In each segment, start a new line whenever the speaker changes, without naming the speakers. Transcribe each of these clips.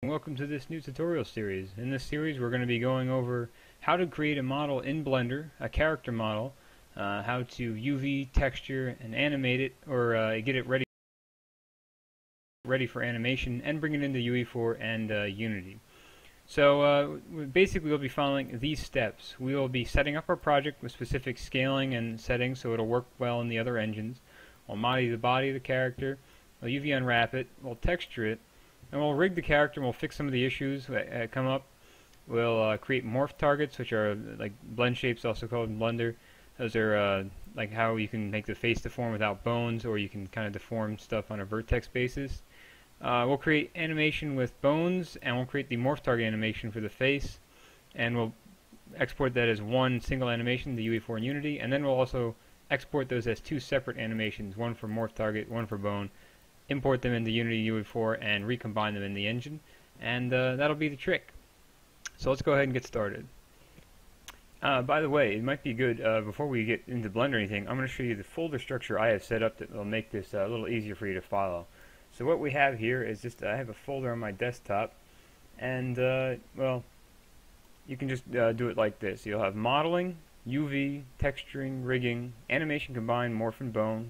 Welcome to this new tutorial series. In this series we're going to be going over how to create a model in Blender, a character model, how to UV, texture, and animate it, or get it ready for animation, and bring it into UE4 and Unity. So basically we'll be following these steps. We will be setting up our project with specific scaling and settings so it'll work well in the other engines. We'll model the body of the character, we'll UV unwrap it, we'll texture it, and we'll rig the character and we'll fix some of the issues that come up. We'll create morph targets, which are like blend shapes, also called in Blender. Those are like how you can make the face deform without bones, or you can kind of deform stuff on a vertex basis. We'll create animation with bones, and we'll create the morph target animation for the face, and we'll export that as one single animation to UE4 and Unity, and then we'll also export those as two separate animations, one for morph target, one for bone, import them into Unity UE4 and recombine them in the engine, and that'll be the trick. So let's go ahead and get started. By the way, it might be good, before we get into Blender or anything, I'm going to show you the folder structure I have set up that will make this a little easier for you to follow. So what we have here is just, I have a folder on my desktop, and well, you can just do it like this. You'll have modeling, UV, texturing, rigging, animation combine, morph and bone,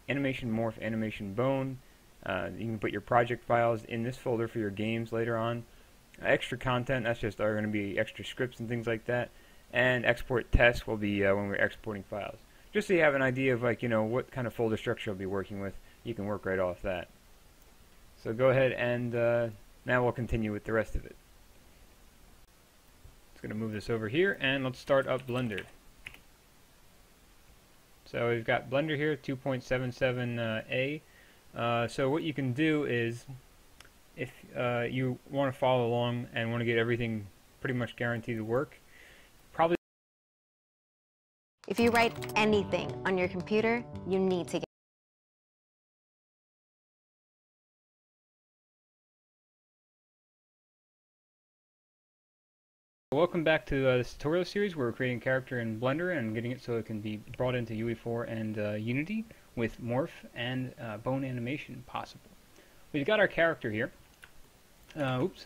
animation morph, animation bone. You can put your project files in this folder for your games later on. Extra content, that's just are going to be extra scripts and things like that. And export tests will be when we're exporting files. Just so you have an idea of what kind of folder structure you'll be working with, you can work right off that. So go ahead and now we'll continue with the rest of it. Just going to move this over here and let's start up Blender. So we've got Blender here, 2.77a. So what you can do is, if you want to follow along and want to get everything pretty much guaranteed to work, probably
if you write anything on your computer, you need to get
Welcome back to this tutorial series where we're creating a character in Blender and getting it so it can be brought into UE4 and Unity with morph and bone animation possible. We've got our character here.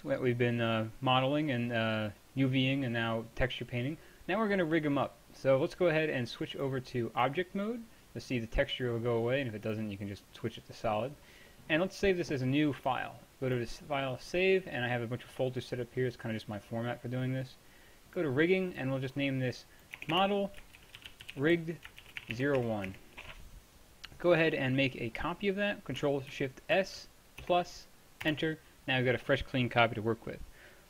We've been modeling and UVing and now texture painting. Now we're going to rig him up. So let's go ahead and switch over to object mode. You'll see the texture will go away, and if it doesn't, you can just switch it to solid. And let's save this as a new file. Go to this file, save, and I have a bunch of folders set up here. It's kind of just my format for doing this. Go to rigging, and we'll just name this model rigged 01. Go ahead and make a copy of that. Control Shift S plus enter. Now we've got a fresh, clean copy to work with.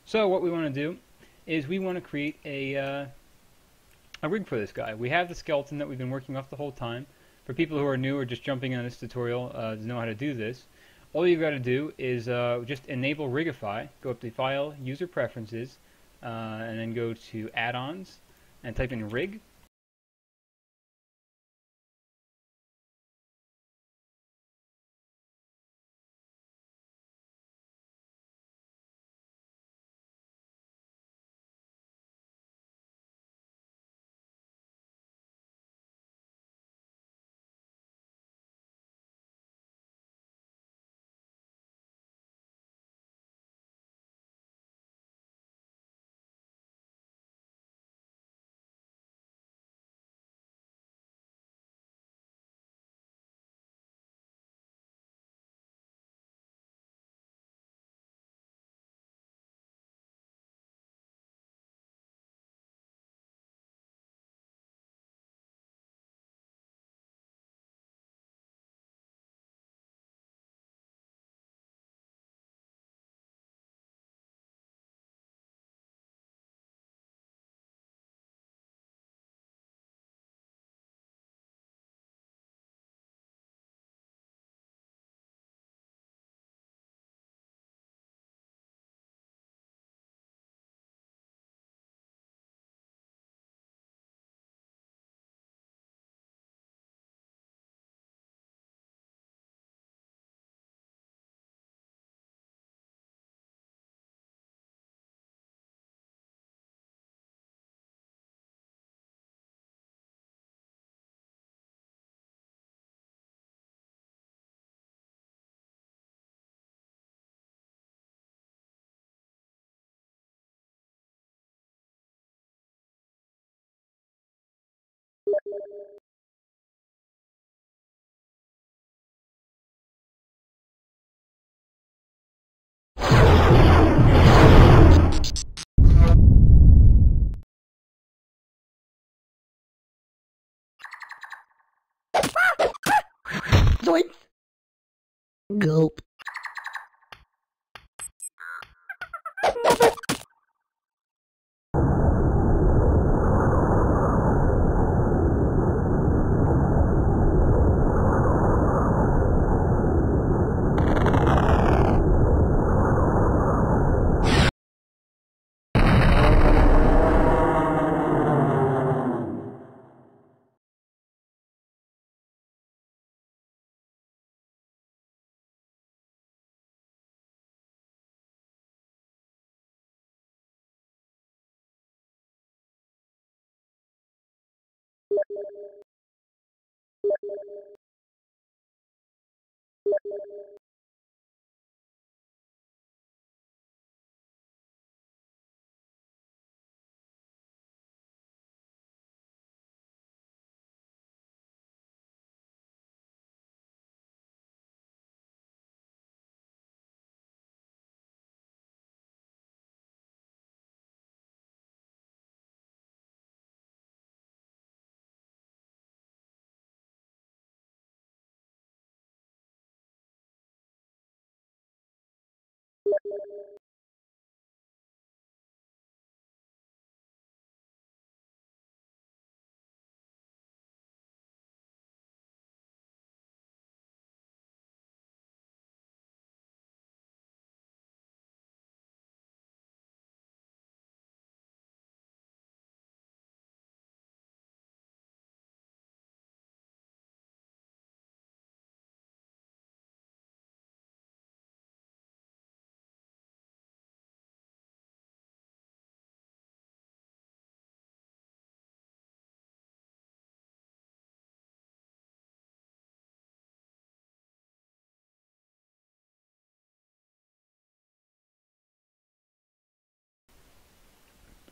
So what we want to do is we want to create a rig for this guy. We have the skeleton that we've been working off the whole time. For people who are new or just jumping on this tutorial to know how to do this, all you've got to do is just enable Rigify. Go up to File, User Preferences, and then go to Add-ons and type in Rig.
Zoinks! Gulp.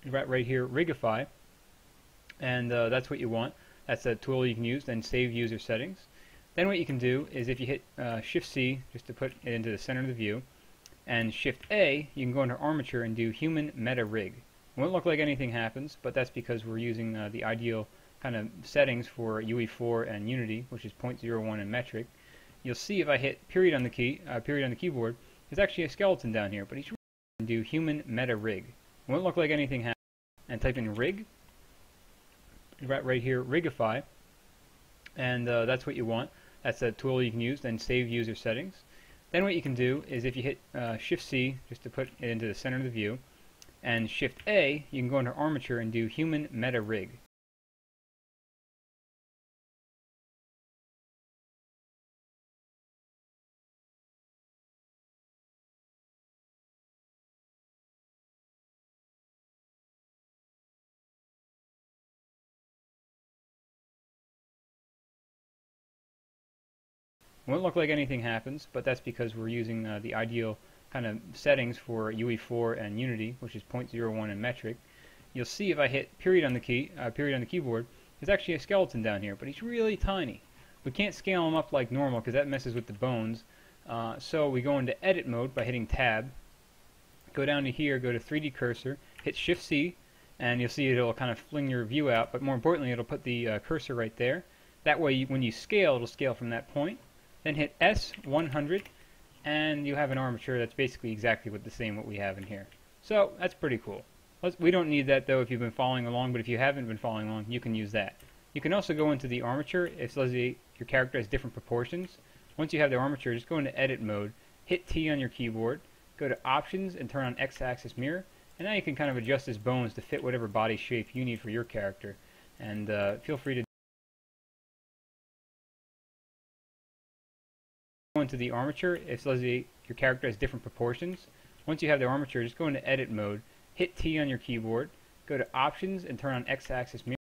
Right here, Rigify, and that's what you want. That's a tool you can use, then save user settings. Then what you can do is if you hit Shift-C, just to put it into the center of the view, and Shift-A, you can go into Armature and do Human Meta Rig. It won't look like anything happens, but that's because we're using the ideal kind of settings for UE4 and Unity, which is 0.01 and metric. You'll see if I hit period on the keyboard, there's actually a skeleton down here, but each and do Human Meta Rig. It won't look like anything happens. And type in rig, right here, Rigify, and that's what you want. That's a tool you can use, then save user settings. Then what you can do is if you hit Shift-C, just to put it into the center of the view, and Shift-A, you can go into Armature and do Human Meta Rig. It won't look like anything happens, but that's because we're using the ideal kind of settings for UE4 and Unity, which is 0.01 and metric. You'll see if I hit period on the keyboard, there's actually a skeleton down here, but he's really tiny. We can't scale him up like normal because that messes with the bones. So we go into edit mode by hitting Tab. Go down to here, go to 3D cursor, hit Shift-C, and you'll see it'll kind of fling your view out, but more importantly it'll put the cursor right there. That way when you scale, it'll scale from that point. Then hit S100, and you have an armature that's basically exactly the same what we have in here. So that's pretty cool. We don't need that though if you've been following along, but if you haven't been following along, you can use that. You can also go into the armature if your character has different proportions. Once you have the armature, just go into edit mode, hit T on your keyboard, go to options and turn on X-axis mirror, and now you can kind of adjust his bones to fit whatever body shape you need for your character. And feel free to go into the armature if your character has different proportions. Once you have the armature, just go into edit mode, hit T on your keyboard, go to options and turn on X-axis mirror.